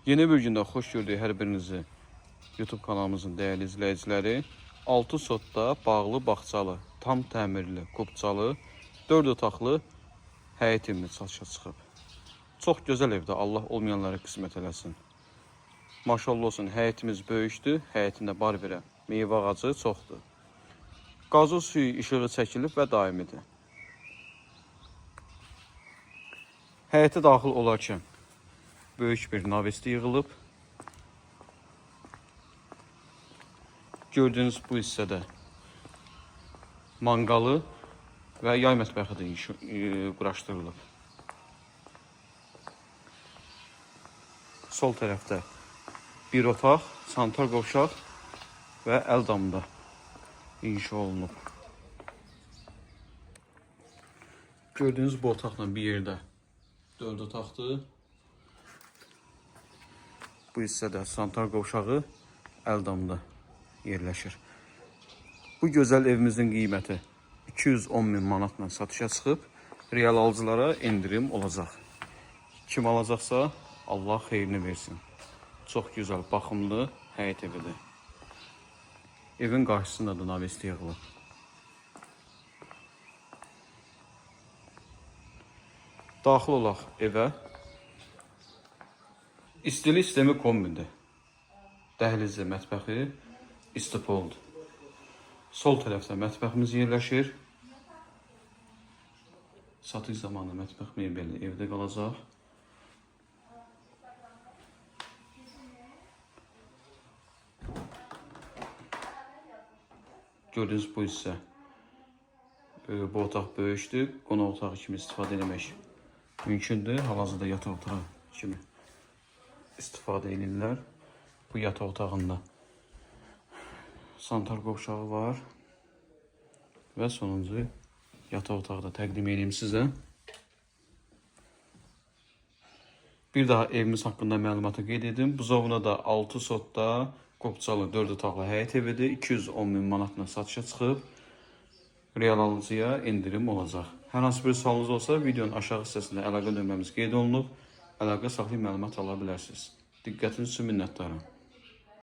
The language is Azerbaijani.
Yeni bir gündə xoş gördük hər birinizi YouTube kanalımızın dəyərli izləyiciləri. 6 sotda bağlı, bağçalı, tam təmirli, qubçalı, 4 otaqlı həyət evimiz satışa çıxıb. Çox gözəl evdə, Allah olmayanlara qismət eləsin. Maşallah olsun, həyətimiz böyükdür, həyətində bar verən meyvə ağacı çoxdur. Qazı suyu işığı çəkilib və daimidir. Həyətə daxil olarkən böyük bir navesti yığılıb. Gördüğünüz bu hissədə manqalı və yay mətbəxi də quraşdırılıb. Sol tərəfdə bir otaq, sanitar qovşaq və əl damda inşa olunub. Gördüğünüz bu otaqla bir yerdə 4 otaqdır. Bu hissədə sanitar qovşağı əl damda yerləşir. Bu gözəl evimizin qiyməti 210.000 manatla satışa çıxıb. Real alıcılara indirim olacaq. Kim alacaqsa Allah xeyrini versin. Çox gözəl, baxımlı həyət evidir. Evin qarşısında da navesti yığılıb. Daxil olaq evə. İstilik sistemi kombidir. Dəhlizli mətbəxi istipoldur. Sol tərəfdə mətbəximiz yerləşir. Satış zamanı mətbəx mebeli evdə qalacaq. Gördüğünüz bu hissə. Bu otaq böyükdür. Qonaq otağı kimi istifadə etmək mümkündür. Hal-hazırda yataq otağı kimi istifadə edirlər. Bu yataq otağında sanitar qovşağı var. Və sonuncu yataq otağı da təqdim edeyim sizə. Bir daha evimiz haqqında məlumatı qeyd edim. Buzovuna da 6 sotda qubçalı 4 otaqlı həyət evidir. 210.000 manatla satışa çıxıb. Real alıcıya indirim olacaq. Hər hansı bir sualınız olsa videonun aşağı hissəsində əlaqə nömrəmiz qeyd olunub. Əlaqə saxlayıb məlumat ala bilərsiniz. Diqqətiniz üçün minnətdarım.